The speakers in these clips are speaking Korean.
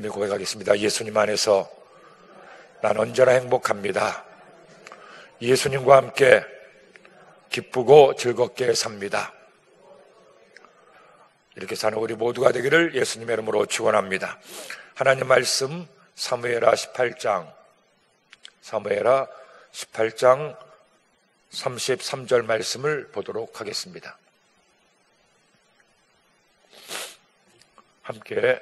믿음이 고백하겠습니다. 예수님 안에서 난 언제나 행복합니다. 예수님과 함께 기쁘고 즐겁게 삽니다. 이렇게 사는 우리 모두가 되기를 예수님의 이름으로 축원합니다. 하나님 말씀 사무엘하 18장 33절 말씀을 보도록 하겠습니다. 함께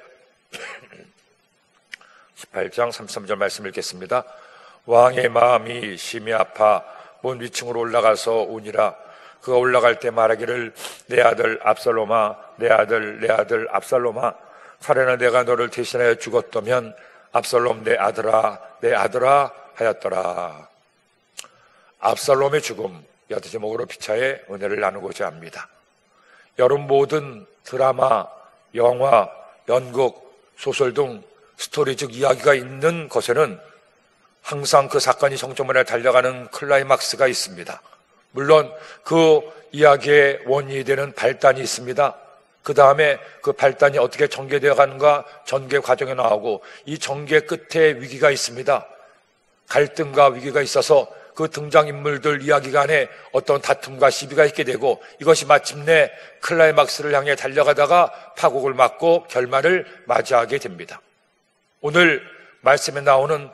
18장 33절 말씀 읽겠습니다. 왕의 마음이 심히 아파 먼 위층으로 올라가서 우니라. 그가 올라갈 때 말하기를 내 아들 압살롬아, 내 아들 압살롬아, 차라리 내가 너를 대신하여 죽었다면 압살롬 내 아들아 하였더라. 압살롬의 죽음, 여태 제목으로 피차의 은혜를 나누고자 합니다. 여러분 모든 드라마, 영화, 연극, 소설 등 스토리 즉 이야기가 있는 것에는 항상 그 사건이 정점에 달려가는 클라이막스가 있습니다. 물론 그 이야기의 원인이 되는 발단이 있습니다. 그 다음에 그 발단이 어떻게 전개되어 가는가 전개 과정에 나오고 이 전개 끝에 위기가 있습니다. 갈등과 위기가 있어서 그 등장인물들 이야기 간에 어떤 다툼과 시비가 있게 되고 이것이 마침내 클라이막스를 향해 달려가다가 파국을 맞고 결말을 맞이하게 됩니다. 오늘 말씀에 나오는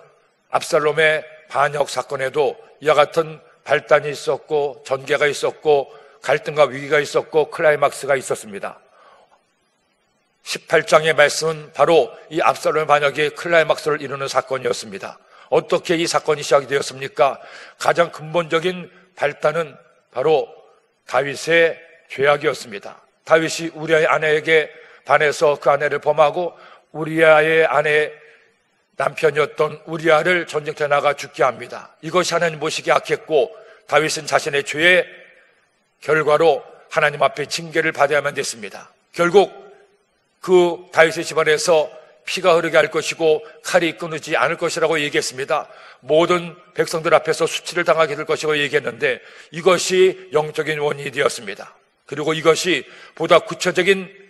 압살롬의 반역 사건에도 이와 같은 발단이 있었고 전개가 있었고 갈등과 위기가 있었고 클라이막스가 있었습니다. 18장의 말씀은 바로 이 압살롬의 반역의 클라이막스를 이루는 사건이었습니다. 어떻게 이 사건이 시작이 되었습니까? 가장 근본적인 발단은 바로 다윗의 죄악이었습니다. 다윗이 우리아의 아내에게 반해서 그 아내를 범하고 우리아의 아내 남편이었던 우리아를 전쟁터에 나가 죽게 합니다. 이것이 하나님 보시기에 악했고 다윗은 자신의 죄의 결과로 하나님 앞에 징계를 받아야만 됐습니다. 결국 그 다윗의 집안에서 피가 흐르게 할 것이고 칼이 끊이지 않을 것이라고 얘기했습니다. 모든 백성들 앞에서 수치를 당하게 될 것이라고 얘기했는데 이것이 영적인 원인이 되었습니다. 그리고 이것이 보다 구체적인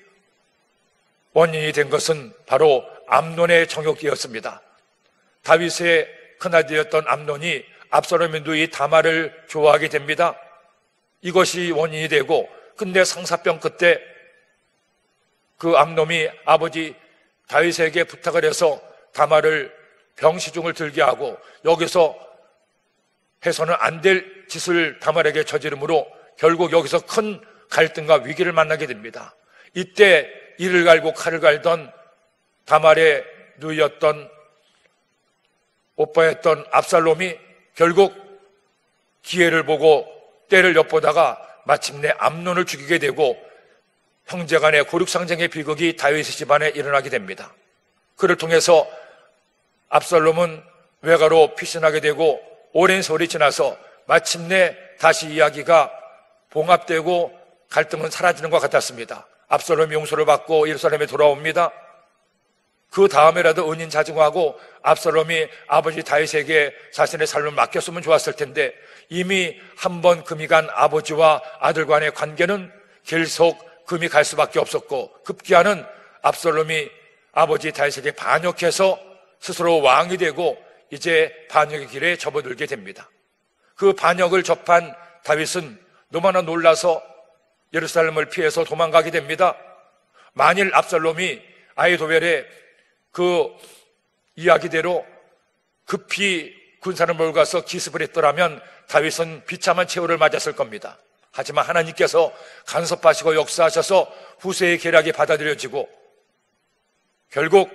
원인이 된 것은 바로 암논의 정욕이었습니다. 다윗의 큰아들이었던 암논이 압살롬의 누이 다말을 좋아하게 됩니다. 이것이 원인이 되고 근데 상사병 끝에 그 암논이 아버지 다윗에게 부탁을 해서 다말을 병시중을 들게 하고 여기서 해서는 안 될 짓을 다말에게 저지르므로 결국 여기서 큰 갈등과 위기를 만나게 됩니다. 이때 이를 갈고 칼을 갈던 다말의 누이였던 오빠였던 압살롬이 결국 기회를 보고 때를 엿보다가 마침내 암논을 죽이게 되고 형제간의 고륙상쟁의 비극이 다윗의 집안에 일어나게 됩니다. 그를 통해서 압살롬은 외가로 피신하게 되고 오랜 세월이 지나서 마침내 다시 이야기가 봉합되고 갈등은 사라지는 것 같았습니다. 압살롬이 용서를 받고 예루살렘에 돌아옵니다. 그 다음에라도 은인자증하고 압살롬이 아버지 다윗에게 자신의 삶을 맡겼으면 좋았을 텐데 이미 한번 금이 간 아버지와 아들 간의 관계는 계속 금이 갈 수밖에 없었고 급기야는 압살롬이 아버지 다윗에게 반역해서 스스로 왕이 되고 이제 반역의 길에 접어들게 됩니다. 그 반역을 접한 다윗은 너무나 놀라서 예루살렘을 피해서 도망가게 됩니다. 만일 압살롬이 아히도벨의 그 이야기대로 급히 군사를 몰고 가서 기습을 했더라면 다윗은 비참한 최후를 맞았을 겁니다. 하지만 하나님께서 간섭하시고 역사하셔서 후세의 계략이 받아들여지고 결국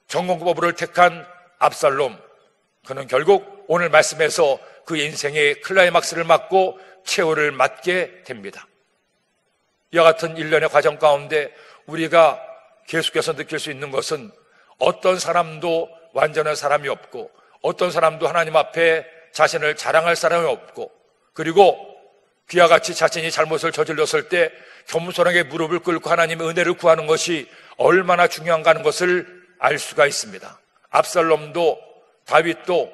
정공거부를 택한 압살롬, 그는 결국 오늘 말씀에서 그 인생의 클라이막스를 맞고 최후를 맞게 됩니다. 이와 같은 일련의 과정 가운데 우리가 계속해서 느낄 수 있는 것은 어떤 사람도 완전한 사람이 없고 어떤 사람도 하나님 앞에 자신을 자랑할 사람이 없고 그리고 그와 같이 자신이 잘못을 저질렀을 때 겸손하게 무릎을 꿇고 하나님의 은혜를 구하는 것이 얼마나 중요한가 하는 것을 알 수가 있습니다. 압살롬도 다윗도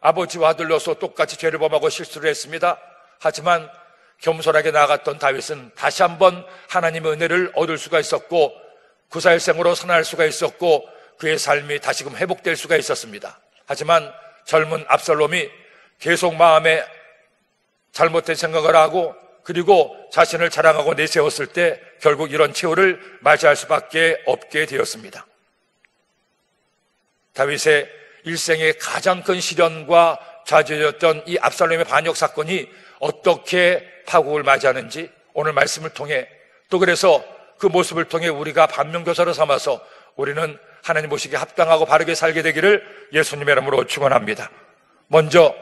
아버지와 아들로서 똑같이 죄를 범하고 실수를 했습니다. 하지만 겸손하게 나아갔던 다윗은 다시 한번 하나님의 은혜를 얻을 수가 있었고 구사일생으로 살아날 수가 있었고 그의 삶이 다시금 회복될 수가 있었습니다. 하지만 젊은 압살롬이 계속 마음에 잘못된 생각을 하고 그리고 자신을 자랑하고 내세웠을 때 결국 이런 최후를 맞이할 수밖에 없게 되었습니다. 다윗의 일생의 가장 큰 시련과 좌절이었던 이 압살롬의 반역 사건이 어떻게 파국을 맞이하는지 오늘 말씀을 통해 또 그래서 그 모습을 통해 우리가 반면교사로 삼아서 우리는 하나님 보시기에 합당하고 바르게 살게 되기를 예수님의 이름으로 축원합니다. 먼저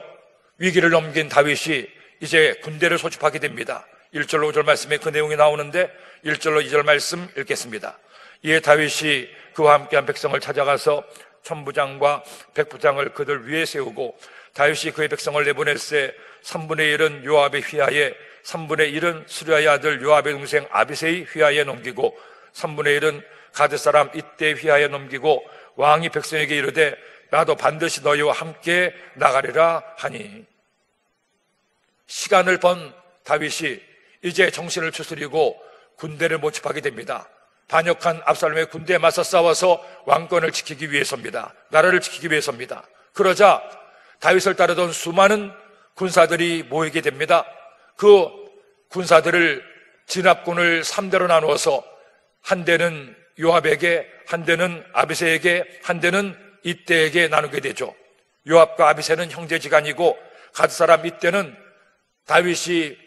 위기를 넘긴 다윗이 이제 군대를 소집하게 됩니다. 1절로 5절 말씀에 그 내용이 나오는데 1절로 2절 말씀 읽겠습니다. 이에 다윗이 그와 함께한 백성을 찾아가서 천부장과 백부장을 그들 위에 세우고 다윗이 그의 백성을 내보낼세 3분의 1은 요압의 휘하에 3분의 1은 수리아의 아들 요압의 동생 아비새의 휘하에 넘기고 3분의 1은 가드 사람 이때의 휘하에 넘기고 왕이 백성에게 이르되 나도 반드시 너희와 함께 나가리라 하니 시간을 번 다윗이 이제 정신을 추스리고 군대를 모집하게 됩니다. 반역한 압살롬의 군대에 맞서 싸워서 왕권을 지키기 위해서입니다. 나라를 지키기 위해서입니다. 그러자 다윗을 따르던 수많은 군사들이 모이게 됩니다. 그 군사들을 진압군을 3대로 나누어서 한 대는 요압에게, 한 대는 아비새에게, 한 대는 이때에게 나누게 되죠. 요압과 아비새는 형제지간이고 가드 사람 이때는 다윗이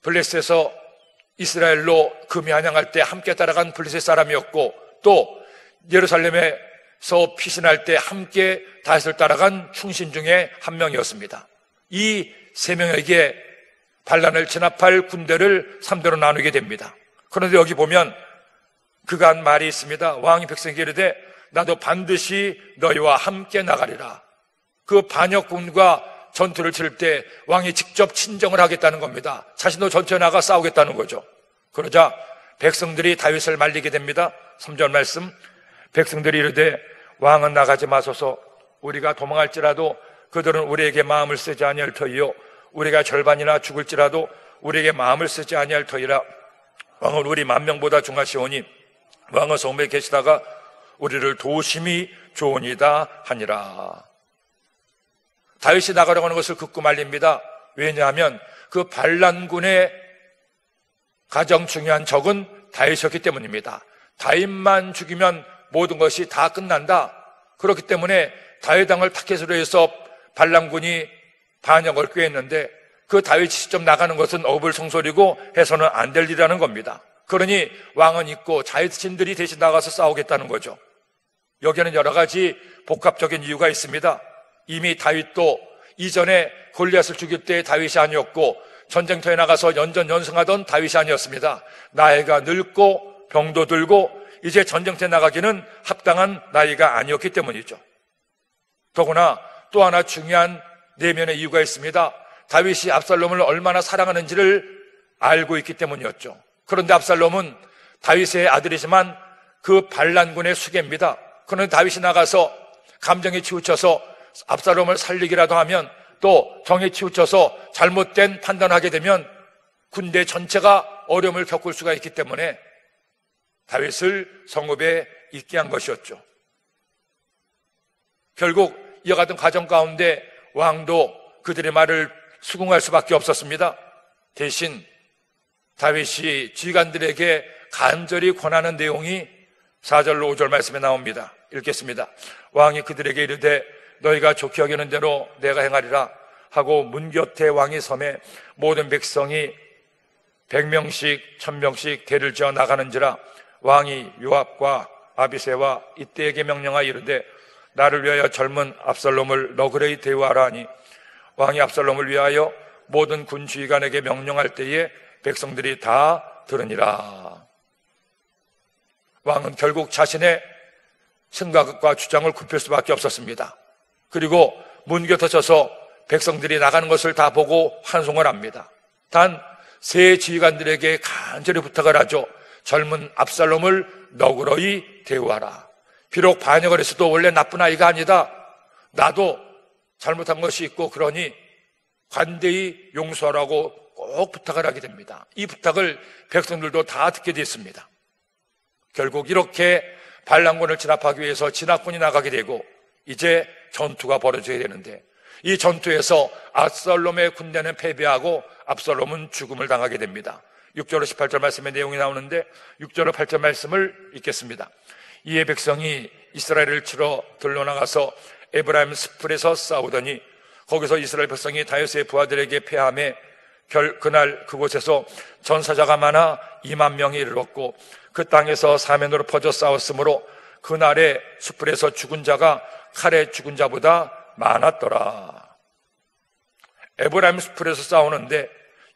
블레셋에서 이스라엘로 금이 한양할 때 함께 따라간 블레셋 사람이었고 또 예루살렘에서 피신할 때 함께 다윗을 따라간 충신 중에 한 명이었습니다. 이 세 명에게 반란을 진압할 군대를 3대로 나누게 됩니다. 그런데 여기 보면 그가 한 말이 있습니다. 왕이 백성에게 이르되 나도 반드시 너희와 함께 나가리라. 그 반역군과 전투를 칠 때 왕이 직접 친정을 하겠다는 겁니다. 자신도 전투에 나가 싸우겠다는 거죠. 그러자 백성들이 다윗을 말리게 됩니다. 3절 말씀 백성들이 이르되 왕은 나가지 마소서 우리가 도망할지라도 그들은 우리에게 마음을 쓰지 아니할 터이요 우리가 절반이나 죽을지라도 우리에게 마음을 쓰지 아니할 터이라. 왕은 우리 만명보다 중하시오니 왕은 성읍에 계시다가 우리를 도우심이 좋으니이다 하니라. 다윗이 나가려고 하는 것을 극구 말립니다. 왜냐하면 그 반란군의 가장 중요한 적은 다윗이었기 때문입니다. 다윗만 죽이면 모든 것이 다 끝난다. 그렇기 때문에 다윗 왕을 타겟으로 해서 반란군이 반역을 꾀했는데 그 다윗이 직접 나가는 것은 어불성설이고 해서는 안 될 일이라는 겁니다. 그러니 왕은 있고 자윗신들이 대신 나가서 싸우겠다는 거죠. 여기에는 여러 가지 복합적인 이유가 있습니다. 이미 다윗도 이전에 골리앗을 죽일 때 다윗이 아니었고 전쟁터에 나가서 연전연승하던 다윗이 아니었습니다. 나이가 늙고 병도 들고 이제 전쟁터에 나가기는 합당한 나이가 아니었기 때문이죠. 더구나 또 하나 중요한 내면의 이유가 있습니다. 다윗이 압살롬을 얼마나 사랑하는지를 알고 있기 때문이었죠. 그런데 압살롬은 다윗의 아들이지만 그 반란군의 수괴입니다. 그런데 다윗이 나가서 감정에 치우쳐서 압살롬을 살리기라도 하면 또 정에 치우쳐서 잘못된 판단을 하게 되면 군대 전체가 어려움을 겪을 수가 있기 때문에 다윗을 성읍에 있게 한 것이었죠. 결국 이와 같은 과정 가운데 왕도 그들의 말을 수긍할 수밖에 없었습니다. 대신 다윗이 지휘관들에게 간절히 권하는 내용이 4절로 5절 말씀에 나옵니다. 읽겠습니다. 왕이 그들에게 이르되 너희가 좋게 여기는 대로 내가 행하리라 하고 문 곁에 왕이 섬에 모든 백성이 100명씩 1000명씩 대를 지어 나가는지라. 왕이 요압과 아비새와 이때에게 명령하여 이르되 나를 위하여 젊은 압살롬을 너그레이 대우하라 하니 왕이 압살롬을 위하여 모든 군 지휘관에게 명령할 때에 백성들이 다 들으니라. 왕은 결국 자신의 생각과 주장을 굽힐 수밖에 없었습니다. 그리고 문 곁에 서서 백성들이 나가는 것을 다 보고 환송을 합니다. 단 세 지휘관들에게 간절히 부탁을 하죠. 젊은 압살롬을 너그러이 대우하라. 비록 반역을 했어도 원래 나쁜 아이가 아니다. 나도 잘못한 것이 있고 그러니 관대히 용서하라고 꼭 부탁을 하게 됩니다. 이 부탁을 백성들도 다 듣게 됐습니다. 결국 이렇게 반란군을 진압하기 위해서 진압군이 나가게 되고 이제 전투가 벌어져야 되는데 이 전투에서 압살롬의 군대는 패배하고 압살롬은 죽음을 당하게 됩니다. 6절로 18절 말씀의 내용이 나오는데 6절로 8절 말씀을 읽겠습니다. 이에 백성이 이스라엘을 치러 들러나가서 에브라임 스풀에서 싸우더니 거기서 이스라엘 백성이 다윗의 부하들에게 패하매 그날 그곳에서 전사자가 많아 2만 명이 이르렀고 그 땅에서 사면으로 퍼져 싸웠으므로 그날에 숯불에서 죽은 자가 칼에 죽은 자보다 많았더라. 에브라임 숯불에서 싸우는데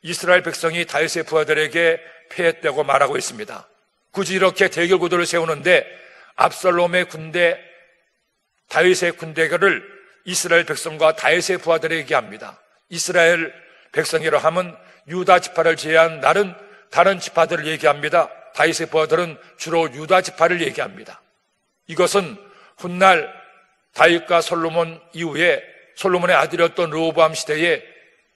이스라엘 백성이 다윗의 부하들에게 패했다고 말하고 있습니다. 굳이 이렇게 대결 구도를 세우는데 압살롬의 군대, 다윗의 군대를 이스라엘 백성과 다윗의 부하들에게 얘기합니다. 이스라엘 백성이라 하면 유다 지파를 제외한 다른 지파들을 얘기합니다. 다윗의 부하들은 주로 유다 지파를 얘기합니다. 이것은 훗날 다윗과 솔로몬 이후에 솔로몬의 아들이었던 르호보암 시대에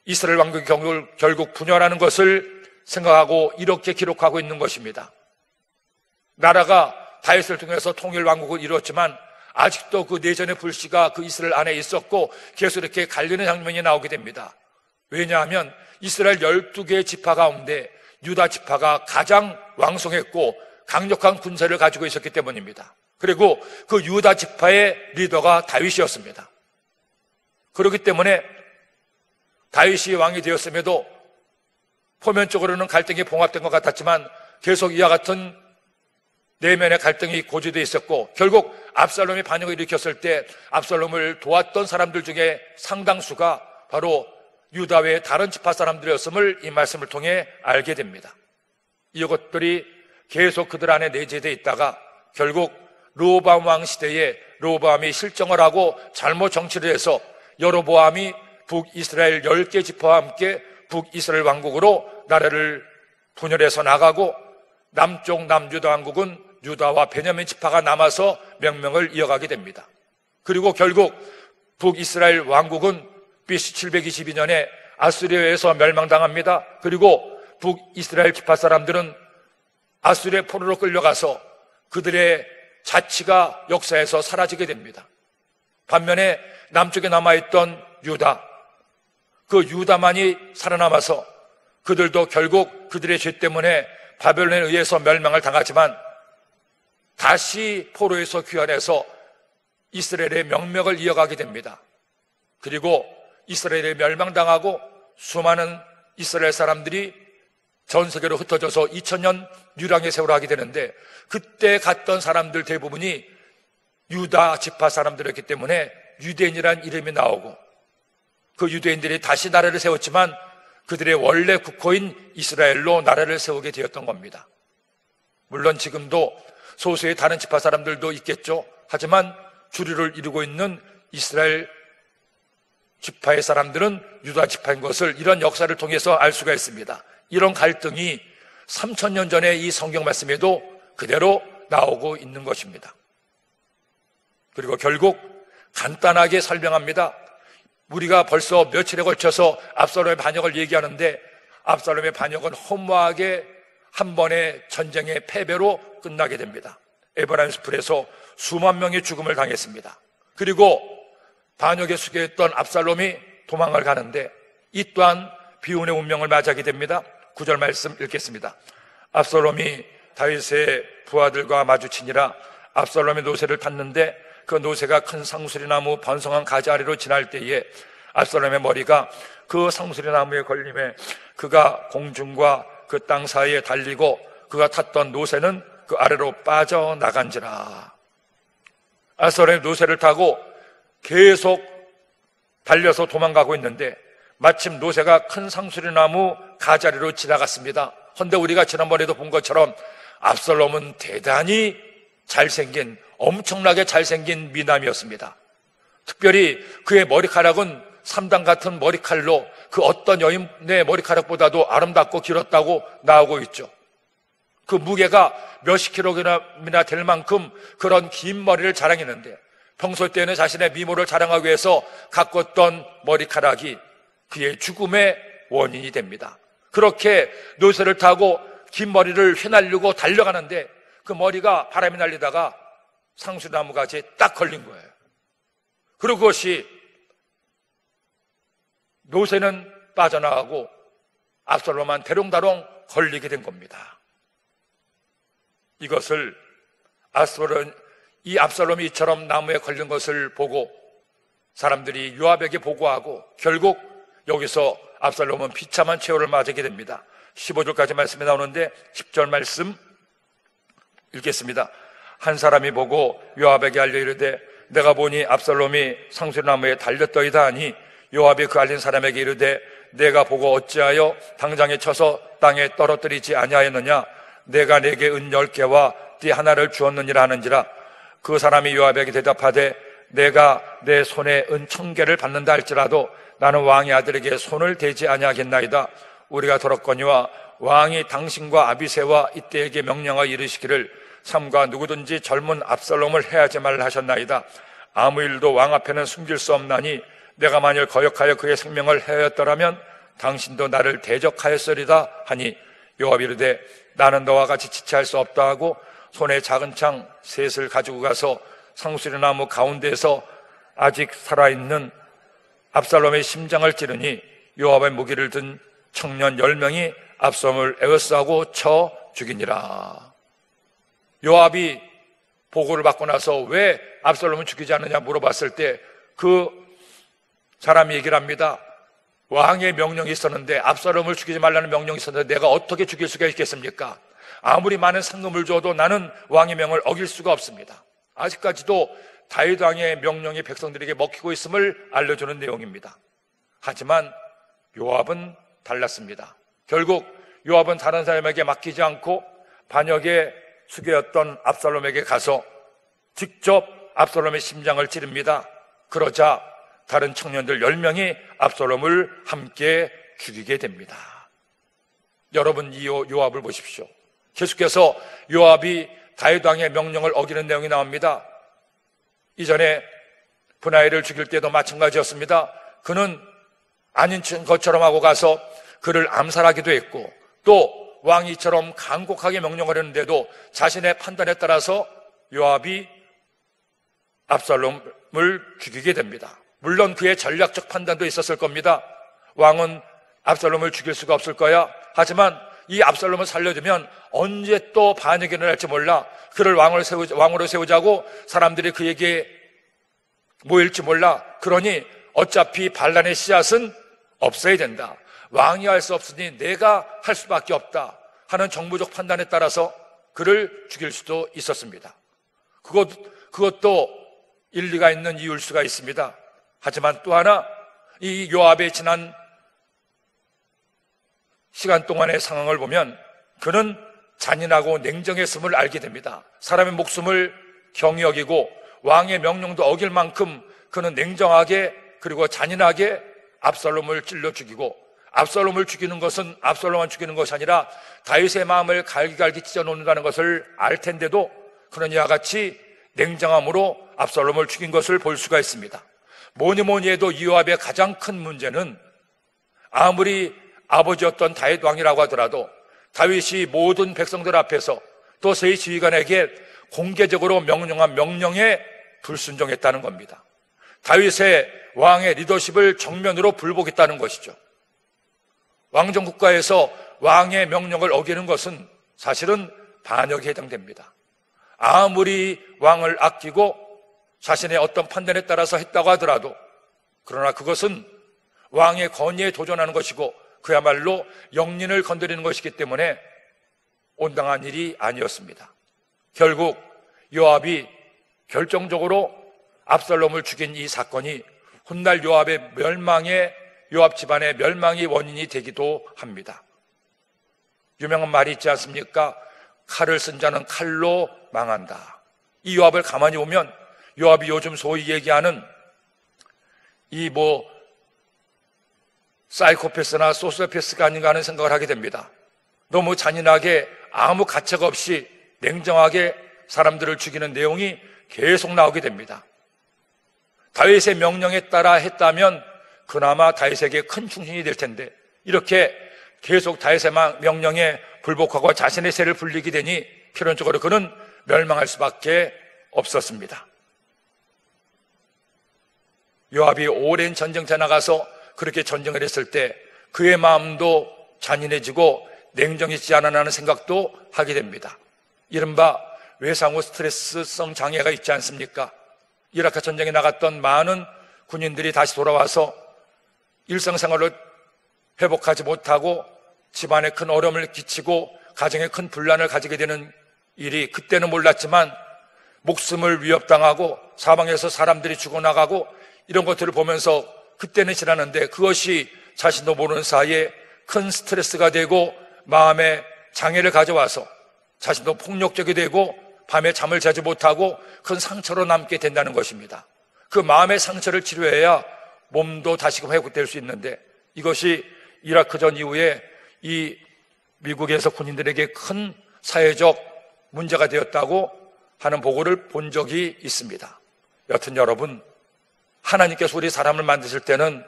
이스라엘 왕국의 경을 결국 분열하는 것을 생각하고 이렇게 기록하고 있는 것입니다. 나라가 다윗을 통해서 통일 왕국을 이루었지만 아직도 그 내전의 불씨가 그 이스라엘 안에 있었고 계속 이렇게 갈리는 장면이 나오게 됩니다. 왜냐하면 이스라엘 12개의 지파 가운데 유다 지파가 가장 왕성했고 강력한 군사를 가지고 있었기 때문입니다. 그리고 그 유다 지파의 리더가 다윗이었습니다. 그렇기 때문에 다윗이 왕이 되었음에도 표면적으로는 갈등이 봉합된 것 같았지만 계속 이와 같은 내면의 갈등이 고조되어 있었고 결국 압살롬이 반역을 일으켰을 때 압살롬을 도왔던 사람들 중에 상당수가 바로 유다 외의 다른 지파 사람들이었음을 이 말씀을 통해 알게 됩니다. 이것들이 계속 그들 안에 내재되어 있다가 결국 르호보암 왕 시대에 르호보암이 실정을 하고 잘못 정치를 해서 여로보암이 북이스라엘 10개 지파와 함께 북이스라엘 왕국으로 나라를 분열해서 나가고 남쪽 남유다 왕국은 유다와 베냐민 지파가 남아서 명명을 이어가게 됩니다. 그리고 결국 북이스라엘 왕국은 BC 722년에 아수리아에서 멸망당합니다. 그리고 북이스라엘 지파 사람들은 아수리의 포로로 끌려가서 그들의 자치가 역사에서 사라지게 됩니다. 반면에 남쪽에 남아있던 유다, 그 유다만이 살아남아서 그들도 결국 그들의 죄 때문에 바벨론에 의해서 멸망을 당하지만 다시 포로에서 귀환해서 이스라엘의 명맥을 이어가게 됩니다. 그리고 이스라엘에 멸망당하고 수많은 이스라엘 사람들이 전 세계로 흩어져서 2000년 유랑의 세월을 하게 되는데 그때 갔던 사람들 대부분이 유다 지파 사람들이었기 때문에 유대인이란 이름이 나오고 그 유대인들이 다시 나라를 세웠지만 그들의 원래 국호인 이스라엘로 나라를 세우게 되었던 겁니다. 물론 지금도 소수의 다른 지파 사람들도 있겠죠. 하지만 주류를 이루고 있는 이스라엘 지파의 사람들은 유다 지파인 것을 이런 역사를 통해서 알 수가 있습니다. 이런 갈등이 3000년 전에 이 성경 말씀에도 그대로 나오고 있는 것입니다. 그리고 결국 간단하게 설명합니다. 우리가 벌써 며칠에 걸쳐서 압살롬의 반역을 얘기하는데 압살롬의 반역은 허무하게 한 번의 전쟁의 패배로 끝나게 됩니다. 에브라임 숲에서 수만 명이 죽음을 당했습니다. 그리고 반역에 수괴했던 압살롬이 도망을 가는데 이 또한 비운의 운명을 맞이하게 됩니다. 9절 말씀 읽겠습니다. 압살롬이 다윗의 부하들과 마주치니라. 압살롬의 노새를 탔는데 그 노새가 큰 상수리나무 번성한 가지 아래로 지날 때에 압살롬의 머리가 그 상수리나무에 걸림에 그가 공중과 그 땅 사이에 달리고 그가 탔던 노새는 그 아래로 빠져나간지라. 압살롬의 노새를 타고 계속 달려서 도망가고 있는데 마침 노새가 큰 상수리나무 가자리로 지나갔습니다. 그런데 우리가 지난번에도 본 것처럼 압살롬은 대단히 잘생긴, 엄청나게 잘생긴 미남이었습니다. 특별히 그의 머리카락은 3단 같은 머리칼로 그 어떤 여인의 머리카락보다도 아름답고 길었다고 나오고 있죠. 그 무게가 몇십 킬로그램이나 될 만큼 그런 긴 머리를 자랑했는데 평소 때는 자신의 미모를 자랑하기 위해서 가꿨던 머리카락이 그의 죽음의 원인이 됩니다. 그렇게 노새를 타고 긴 머리를 휘날리고 달려가는데 그 머리가 바람이 날리다가 상수나무 가지에 딱 걸린 거예요. 그리고 그것이 묘새는 빠져나가고 압살롬만 대롱다롱 걸리게 된 겁니다. 이것을 이 압살롬이 이처럼 나무에 걸린 것을 보고 사람들이 요압에게 보고하고 결국 여기서 압살롬은 비참한 최후를 맞게 됩니다. 15절까지 말씀이 나오는데 10절 말씀 읽겠습니다. 한 사람이 보고 요압에게 알려 이르되 내가 보니 압살롬이 상수나무에 달렸더이다 하니 요압이 그 알린 사람에게 이르되 내가 보고 어찌하여 당장에 쳐서 땅에 떨어뜨리지 아니하였느냐? 내가 내게 은 10개와 띠 하나를 주었느니라 하는지라. 그 사람이 요압에게 대답하되 내가 내 손에 은 1000개를 받는다 할지라도 나는 왕의 아들에게 손을 대지 아니하겠나이다. 우리가 들었거니와 왕이 당신과 아비새와 이때에게 명령하여 이르시기를 삼가 누구든지 젊은 압살롬을 해하지 말라 하셨나이다. 아무 일도 왕 앞에는 숨길 수 없나니 내가 만일 거역하여 그의 생명을 해하였더라면 당신도 나를 대적하였으리다 하니 요압이 이르되 나는 너와 같이 지체할 수 없다 하고 손에 작은 창 셋을 가지고 가서 상수리나무 가운데에서 아직 살아있는 압살롬의 심장을 찌르니 요압의 무기를 든 청년 10명이 압살롬을 에워싸고 쳐 죽이니라. 요압이 보고를 받고 나서 왜 압살롬을 죽이지 않느냐 물어봤을 때 그 사람이 얘기를 합니다. 왕의 명령이 있었는데 압살롬을 죽이지 말라는 명령이 있었는데 내가 어떻게 죽일 수가 있겠습니까? 아무리 많은 상금을 줘도 나는 왕의 명을 어길 수가 없습니다. 아직까지도 다윗 왕의 명령이 백성들에게 먹히고 있음을 알려주는 내용입니다. 하지만 요압은 달랐습니다. 결국 요압은 다른 사람에게 맡기지 않고 반역의 수괴였던 압살롬에게 가서 직접 압살롬의 심장을 찌릅니다. 그러자 다른 청년들 10명이 압살롬을 함께 죽이게 됩니다. 여러분, 이 요압을 보십시오. 계속해서 요압이 다윗 왕의 명령을 어기는 내용이 나옵니다. 이전에 브나이를 죽일 때도 마찬가지였습니다. 그는 아닌 것처럼 하고 가서 그를 암살하기도 했고 또 왕이처럼 간곡하게 명령을 했는데도 자신의 판단에 따라서 요압이 압살롬을 죽이게 됩니다. 물론 그의 전략적 판단도 있었을 겁니다. 왕은 압살롬을 죽일 수가 없을 거야. 하지만 이 압살롬을 살려두면 언제 또 반역이 일어날지 몰라. 그를 왕으로 세우자고 사람들이 그에게 모일지 몰라. 그러니 어차피 반란의 씨앗은 없어야 된다. 왕이 할 수 없으니 내가 할 수밖에 없다 하는 정무적 판단에 따라서 그를 죽일 수도 있었습니다. 그것도 일리가 있는 이유일 수가 있습니다. 하지만 또 하나, 이 요압의 지난 시간 동안의 상황을 보면 그는 잔인하고 냉정했음을 알게 됩니다. 사람의 목숨을 경히 여기고 왕의 명령도 어길 만큼 그는 냉정하게 그리고 잔인하게 압살롬을 찔러 죽이고, 압살롬을 죽이는 것은 압살롬만 죽이는 것이 아니라 다윗의 마음을 갈기갈기 찢어놓는다는 것을 알 텐데도 그는 이와 같이 냉정함으로 압살롬을 죽인 것을 볼 수가 있습니다. 뭐니 해도 요압의 가장 큰 문제는 아무리 아버지였던 다윗 왕이라고 하더라도 다윗이 모든 백성들 앞에서 또 세 지휘관에게 공개적으로 명령한 명령에 불순종했다는 겁니다. 다윗의 왕의 리더십을 정면으로 불복했다는 것이죠. 왕정국가에서 왕의 명령을 어기는 것은 사실은 반역에 해당됩니다. 아무리 왕을 아끼고 자신의 어떤 판단에 따라서 했다고 하더라도 그러나 그것은 왕의 권위에 도전하는 것이고 그야말로 영린을 건드리는 것이기 때문에 온당한 일이 아니었습니다. 결국 요압이 결정적으로 압살롬을 죽인 이 사건이 훗날 요압 집안의 멸망의 원인이 되기도 합니다. 유명한 말이 있지 않습니까? 칼을 쓴 자는 칼로 망한다. 이 요압을 가만히 보면 요압이 요즘 소위 얘기하는 사이코패스나 소시오패스가 아닌가 하는 생각을 하게 됩니다. 너무 잔인하게 아무 가책 없이 냉정하게 사람들을 죽이는 내용이 계속 나오게 됩니다. 다윗의 명령에 따라 했다면 그나마 다윗에게 큰 충신이 될 텐데 이렇게 계속 다윗의 명령에 불복하고 자신의 세를 불리게 되니 필연적으로 그는 멸망할 수밖에 없었습니다. 요압이 오랜 전쟁터에 나가서 그렇게 전쟁을 했을 때 그의 마음도 잔인해지고 냉정해지지 않았나 하는 생각도 하게 됩니다. 이른바 외상 후 스트레스성 장애가 있지 않습니까? 이라크 전쟁에 나갔던 많은 군인들이 다시 돌아와서 일상생활을 회복하지 못하고 집안에 큰 어려움을 끼치고 가정에 큰 분란을 가지게 되는 일이 그때는 몰랐지만 목숨을 위협당하고 사방에서 사람들이 죽어나가고 이런 것들을 보면서 그때는 지났는데 그것이 자신도 모르는 사이에 큰 스트레스가 되고 마음에 장애를 가져와서 자신도 폭력적이 되고 밤에 잠을 자지 못하고 큰 상처로 남게 된다는 것입니다. 그 마음의 상처를 치료해야 몸도 다시금 회복될 수 있는데 이것이 이라크전 이후에 이 미국에서 군인들에게 큰 사회적 문제가 되었다고 하는 보고를 본 적이 있습니다. 여튼 여러분, 하나님께서 우리 사람을 만드실 때는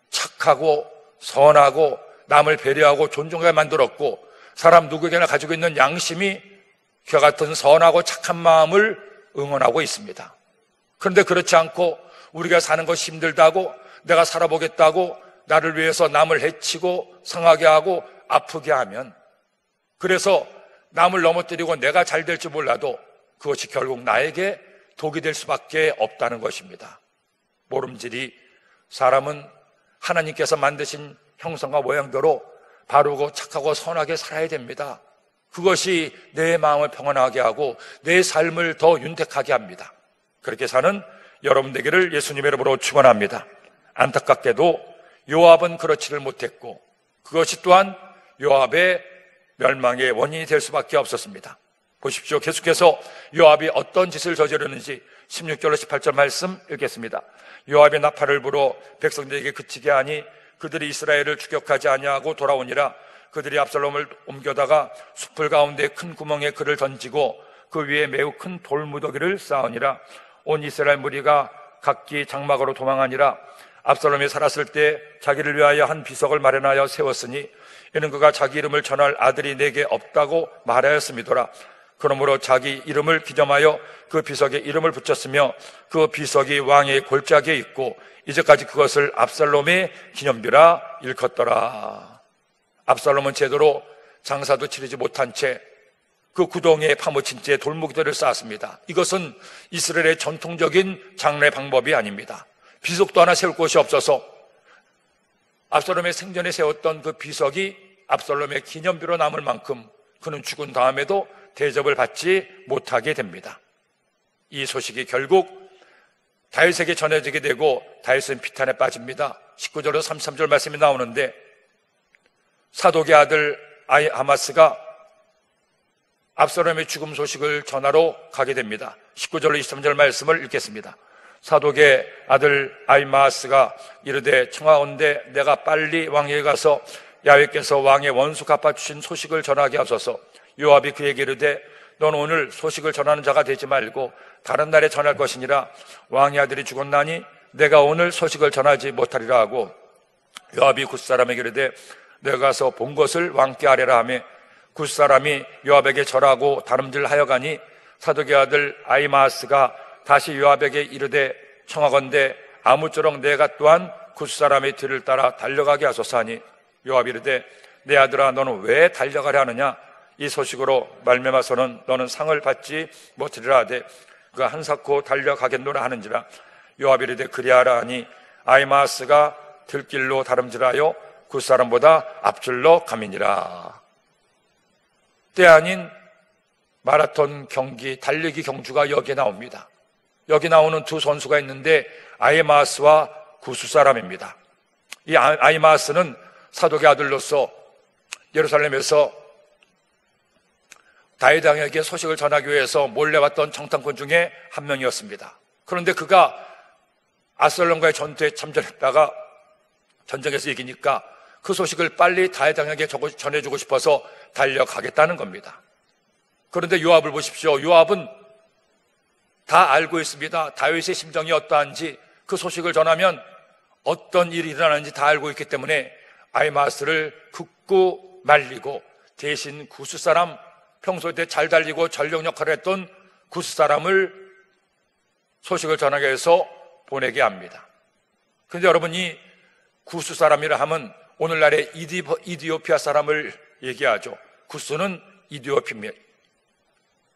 착하고 선하고 남을 배려하고 존중하게 만들었고 사람 누구에게나 가지고 있는 양심이 그와 같은 선하고 착한 마음을 응원하고 있습니다. 그런데 그렇지 않고 우리가 사는 것이 힘들다고 내가 살아보겠다고 나를 위해서 남을 해치고 상하게 하고 아프게 하면 그래서 남을 넘어뜨리고 내가 잘 될지 몰라도 그것이 결국 나에게 독이 될 수밖에 없다는 것입니다. 모름지리 사람은 하나님께서 만드신 형상과 모양대로 바르고 착하고 선하게 살아야 됩니다. 그것이 내 마음을 평안하게 하고 내 삶을 더 윤택하게 합니다. 그렇게 사는 여러분 되기를 예수님의 이름으로 축원합니다. 안타깝게도 요압은 그렇지를 못했고 그것이 또한 요압의 멸망의 원인이 될 수밖에 없었습니다. 보십시오. 계속해서 요압이 어떤 짓을 저지르는지 16절로 18절 말씀 읽겠습니다. 요압이 나팔을 불어 백성들에게 그치게 하니 그들이 이스라엘을 추격하지 아니하고 돌아오니라. 그들이 압살롬을 옮겨다가 숲을 가운데 큰 구멍에 그를 던지고 그 위에 매우 큰 돌무더기를 쌓으니라. 온 이스라엘 무리가 각기 장막으로 도망하니라. 압살롬이 살았을 때 자기를 위하여 한 비석을 마련하여 세웠으니 이는 그가 자기 이름을 전할 아들이 내게 없다고 말하였음이더라. 그러므로 자기 이름을 기점하여 그 비석에 이름을 붙였으며 그 비석이 왕의 골짜기에 있고 이제까지 그것을 압살롬의 기념비라 일컫더라. 압살롬은 제대로 장사도 치르지 못한 채 그 구덩이에 파묻힌 채 돌무기들을 쌓았습니다. 이것은 이스라엘의 전통적인 장례 방법이 아닙니다. 비석도 하나 세울 곳이 없어서 압살롬의 생전에 세웠던 그 비석이 압살롬의 기념비로 남을 만큼 그는 죽은 다음에도 대접을 받지 못하게 됩니다. 이 소식이 결국 다윗에게 전해지게 되고 다윗은 비탄에 빠집니다. 19절로 33절 말씀이 나오는데 사독의 아들 아히마스가 압살롬의 죽음 소식을 전하러 가게 됩니다. 19절로 23절 말씀을 읽겠습니다. 사독의 아들 아히마스가 이르되 청하온대 내가 빨리 왕에게 가서 야훼께서 왕의 원수 갚아주신 소식을 전하게 하소서. 요압이 그에게 이르되 넌 오늘 소식을 전하는 자가 되지 말고 다른 날에 전할 것이니라. 왕의 아들이 죽었나니 내가 오늘 소식을 전하지 못하리라 하고 요압이 굿사람에게 이르되 내가 가서 본 것을 왕께 아뢰라 하며 굿사람이 요압에게 절하고 다름질하여 가니 사독의 아들 아히마스가 다시 요압에게 이르되 청하건대 아무쪼록 내가 또한 굿사람의 뒤를 따라 달려가게 하소서 하니 요압이 이르되 내 아들아 너는 왜 달려가려 하느냐. 이 소식으로 말미암아서는 너는 상을 받지 못하리라 하되 그가 한사코 달려가겠노라 하는지라. 요압이 이르되 그리하라 하니 아히마스가 들길로 다름질하여 굿사람보다 앞줄로 가미니라. 때 아닌 마라톤 경기, 달리기 경주가 여기에 나옵니다. 여기 나오는 두 선수가 있는데 아히마스와 구스사람입니다. 이 아히마스는 사독의 아들로서 예루살렘에서 다윗 왕에게 소식을 전하기 위해서 몰려왔던 정탐꾼 중에 한 명이었습니다. 그런데 그가 압살롬과의 전투에 참전했다가 전쟁에서 이기니까 그 소식을 빨리 다윗 왕에게 전해주고 싶어서 달려가겠다는 겁니다. 그런데 요압을 보십시오. 요압은 다 알고 있습니다. 다윗의 심정이 어떠한지, 그 소식을 전하면 어떤 일이 일어나는지 다 알고 있기 때문에 아히마스를 긋고 말리고 대신 구스 사람 평소 때 잘 달리고 전력 역할을 했던 굿사람을 소식을 전하게 해서 보내게 합니다. 그런데 여러분이 구스 사람이라 하면 오늘날의 이디오피아 사람을 얘기하죠. 구스는 이디오피아입니다.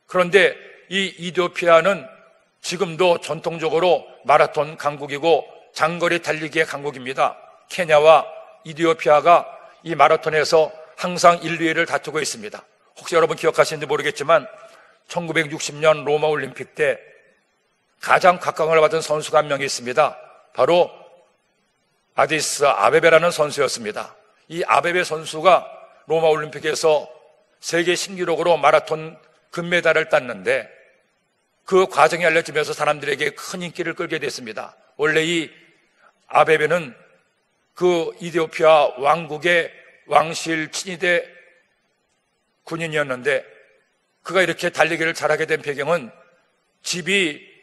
그런데 이 이디오피아는 지금도 전통적으로 마라톤 강국이고 장거리 달리기의 강국입니다. 케냐와 이디오피아가 이 마라톤에서 항상 1, 2위를 다투고 있습니다. 혹시 여러분 기억하시는지 모르겠지만 1960년 로마 올림픽 때 가장 각광을 받은 선수가 한 명이 있습니다. 바로 아디스 아베베라는 선수였습니다. 이 아베베 선수가 로마 올림픽에서 세계 신기록으로 마라톤 금메달을 땄는데 그 과정이 알려지면서 사람들에게 큰 인기를 끌게 됐습니다. 원래 이 아베베는 그 이디오피아 왕국의 왕실 친위대 군인이었는데 그가 이렇게 달리기를 잘하게 된 배경은 집이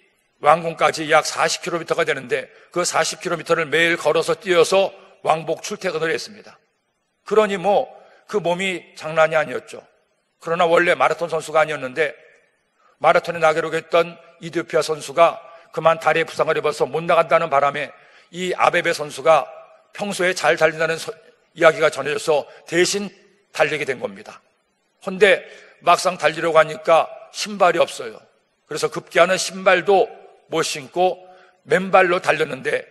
왕궁까지 약 40km가 되는데 그 40km를 매일 걸어서 뛰어서 왕복 출퇴근을 했습니다. 그러니 그 몸이 장난이 아니었죠. 그러나 원래 마라톤 선수가 아니었는데 마라톤에 나가려고 했던 이디오피아 선수가 그만 다리에 부상을 입어서 못 나간다는 바람에 이 아베베 선수가 평소에 잘 달린다는 이야기가 전해져서 대신 달리게 된 겁니다. 그런데 막상 달리려고 하니까 신발이 없어요. 그래서 급기야는 신발도 못 신고 맨발로 달렸는데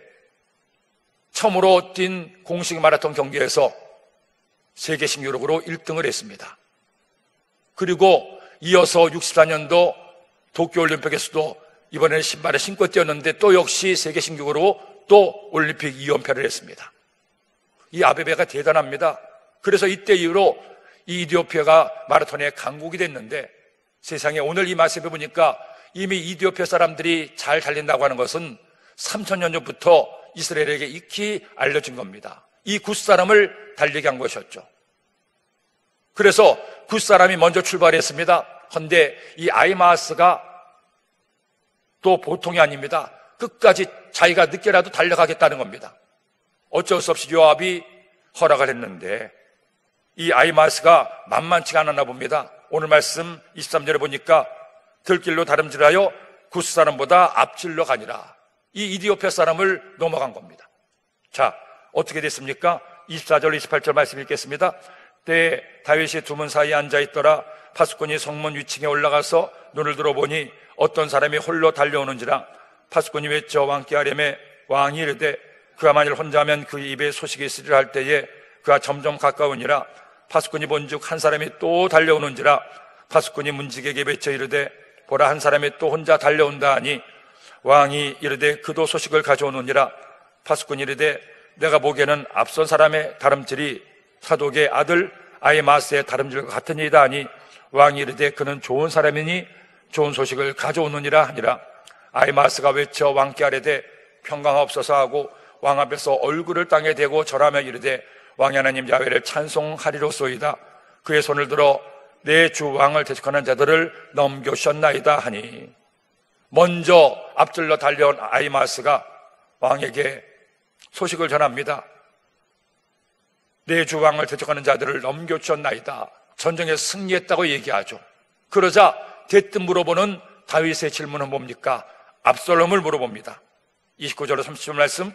처음으로 뛴 공식 마라톤 경기에서 세계 신기록으로 1등을 했습니다. 그리고 이어서 64년도 도쿄올림픽에서도 이번에는 신발을 신고 뛰었는데 또 역시 세계 신기록으로 또 올림픽 2연패를 했습니다. 이 아베베가 대단합니다. 그래서 이때 이후로 이 이디오피아가 마라톤의 강국이 됐는데 세상에 오늘 이 말씀해 보니까 이미 이디오피아 사람들이 잘 달린다고 하는 것은 3000년 전부터 이스라엘에게 익히 알려진 겁니다. 이 굿사람을 달리게 한 것이었죠. 그래서 굿사람이 먼저 출발했습니다. 그런데 이 아이마스가 또 보통이 아닙니다. 끝까지 자기가 늦게라도 달려가겠다는 겁니다. 어쩔 수 없이 요압이 허락을 했는데 이 아이마스가 만만치가 않았나 봅니다. 오늘 말씀 23절에 보니까 들길로 다름질하여 굿사람보다 앞질러 가니라. 이 이디오피아 사람을 넘어간 겁니다. 자, 어떻게 됐습니까? 24절 28절 말씀 읽겠습니다. 때에 다윗이 두문 사이에 앉아있더라. 파수꾼이 성문 위층에 올라가서 눈을 들어보니 어떤 사람이 홀로 달려오는지라. 파수꾼이 외쳐 왕께 하려매 왕이 이르되 그가 만일 혼자면 그 입에 소식이 있으리라 할 때에 그가 점점 가까우니라. 파수꾼이 본즉 한 사람이 또 달려오는지라. 파수꾼이 문지기에게 외쳐 이르되 보라 한 사람이 또 혼자 달려온다 하니 왕이 이르되 그도 소식을 가져오느니라. 파수꾼이 이르되 내가 보기에는 앞선 사람의 다름질이 사독의 아들 아히마스의 다름질과 같으니이다 하니 왕이 이르되 그는 좋은 사람이니 좋은 소식을 가져오느니라 하니라. 아히마스가 외쳐 왕께 아뢰되 평강하옵소서 하고 왕 앞에서 얼굴을 땅에 대고 절하며 이르되 왕의 하나님 야훼를 찬송하리로소이다. 그의 손을 들어 내 주 왕을 대적하는 자들을 넘겨주셨나이다 하니 먼저 앞질러 달려온 아히마스가 왕에게 소식을 전합니다. 내 주 왕을 대적하는 자들을 넘겨주셨나이다. 전쟁에 승리했다고 얘기하죠. 그러자 대뜸 물어보는 다윗의 질문은 뭡니까? 압살롬을 물어봅니다. 29절로 30절 말씀.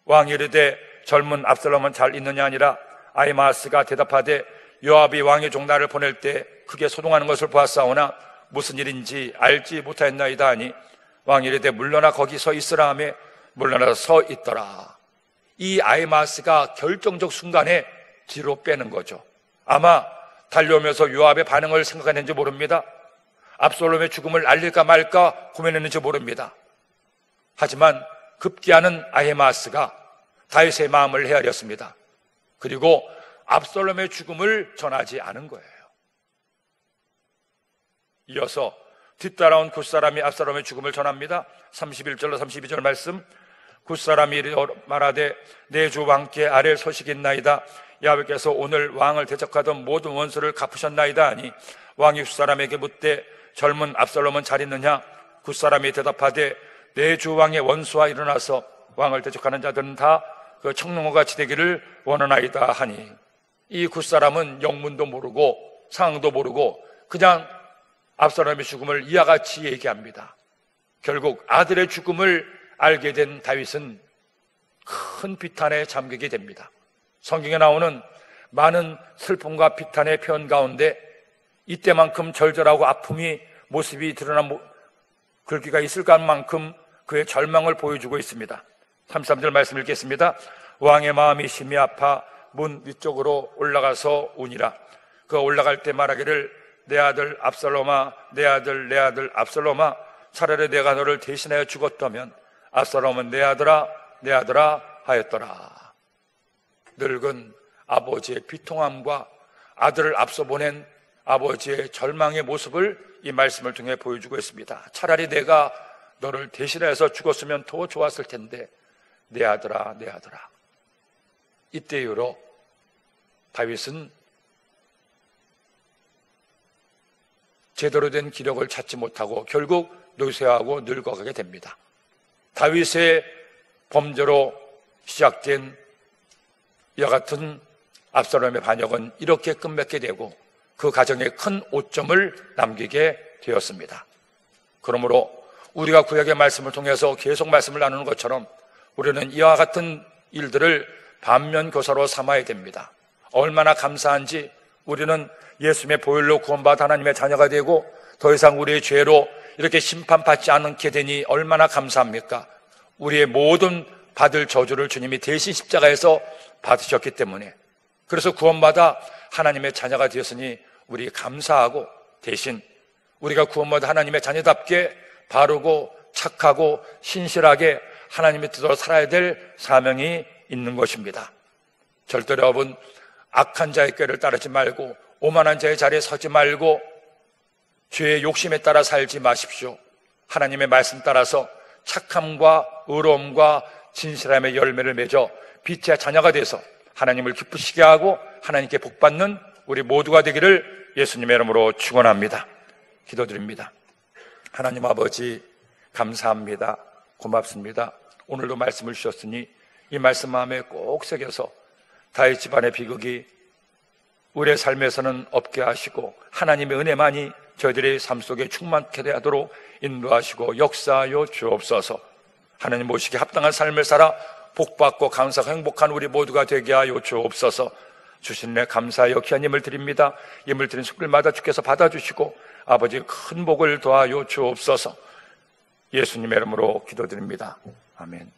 왕이 이르되 젊은 압살롬은 잘 있느냐 아니라 아히마스가 대답하되 요압이 왕의 종 나를 보낼 때 크게 소동하는 것을 보았사오나 무슨 일인지 알지 못하였나이다 하니 왕이 이르되 물러나 거기 서 있으라 하며 물러나 서 있더라. 이 아히마스가 결정적 순간에 뒤로 빼는 거죠. 아마 달려오면서 요압의 반응을 생각했는지 모릅니다. 압살롬의 죽음을 알릴까 말까 고민했는지 모릅니다. 하지만 급기야는 아히마스가 다윗의 마음을 헤아렸습니다. 그리고 압살롬의 죽음을 전하지 않은 거예요. 이어서 뒤따라온 굿사람이 압살롬의 죽음을 전합니다. 31절로 32절 말씀. 굿사람이 말하되 내 주 왕께 아랠 소식이 있나이다. 야훼께서 오늘 왕을 대적하던 모든 원수를 갚으셨나이다 하니 왕이 굿사람에게 묻되 젊은 압살롬은 잘 있느냐? 굿사람이 대답하되 내 주 왕의 원수와 일어나서 왕을 대적하는 자들은 다 그 청룡과 같이 되기를 원하나이다 하니 이 굿사람은 영문도 모르고 상황도 모르고 그냥 압살롬의 죽음을 이와 같이 얘기합니다. 결국 아들의 죽음을 알게 된 다윗은 큰 비탄에 잠기게 됩니다. 성경에 나오는 많은 슬픔과 비탄의 표현 가운데 이때만큼 절절하고 아픔이 모습이 드러난 글귀가 있을까 한 만큼 그의 절망을 보여주고 있습니다. 33절 말씀 읽겠습니다. 왕의 마음이 심히 아파 문 위쪽으로 올라가서 우니라. 그가 올라갈 때 말하기를 내 아들 압살롬아, 내 아들 내 아들 압살롬아, 차라리 내가 너를 대신하여 죽었다면 압살롬은 내 아들아 내 아들아 하였더라. 늙은 아버지의 비통함과 아들을 앞서 보낸 아버지의 절망의 모습을 이 말씀을 통해 보여주고 있습니다. 차라리 내가 너를 대신해서 죽었으면 더 좋았을 텐데 내 아들아 내 아들아. 이때 이후로 다윗은 제대로 된 기력을 찾지 못하고 결국 노쇠하고 늙어가게 됩니다. 다윗의 범죄로 시작된 이와 같은 압살롬의 반역은 이렇게 끝맺게 되고 그 가정에 큰 오점을 남기게 되었습니다. 그러므로 우리가 구약의 말씀을 통해서 계속 말씀을 나누는 것처럼 우리는 이와 같은 일들을 반면교사로 삼아야 됩니다. 얼마나 감사한지 우리는 예수님의 보혈로 구원받아 하나님의 자녀가 되고 더 이상 우리의 죄로 이렇게 심판받지 않게 되니 얼마나 감사합니까? 우리의 모든 받을 저주를 주님이 대신 십자가에서 받으셨기 때문에, 그래서 구원받아 하나님의 자녀가 되었으니 우리 감사하고, 대신 우리가 구원받아 하나님의 자녀답게 바르고 착하고 신실하게 하나님의 뜻으로 살아야 될 사명이 있는 것입니다. 절대로 여러분, 악한 자의 꾀를 따르지 말고 오만한 자의 자리에 서지 말고 죄의 욕심에 따라 살지 마십시오. 하나님의 말씀 따라서 착함과 의로움과 진실함의 열매를 맺어 빛의 자녀가 돼서 하나님을 기쁘시게 하고 하나님께 복받는 우리 모두가 되기를 예수님의 이름으로 축원합니다. 기도드립니다. 하나님 아버지, 감사합니다. 고맙습니다. 오늘도 말씀을 주셨으니 이 말씀 마음에 꼭 새겨서 다윗 집안의 비극이 우리의 삶에서는 없게 하시고 하나님의 은혜만이 저희들의 삶 속에 충만케 하도록 인도하시고 역사하여 주옵소서. 하나님 모시기 합당한 삶을 살아 복받고 감사하고 행복한 우리 모두가 되게 하여 주옵소서. 주신 내 감사하여 귀한 힘을 드립니다. 힘을 드린 숙들마다 주께서 받아주시고 아버지의 큰 복을 더하여 주옵소서. 예수님의 이름으로 기도드립니다. 아멘.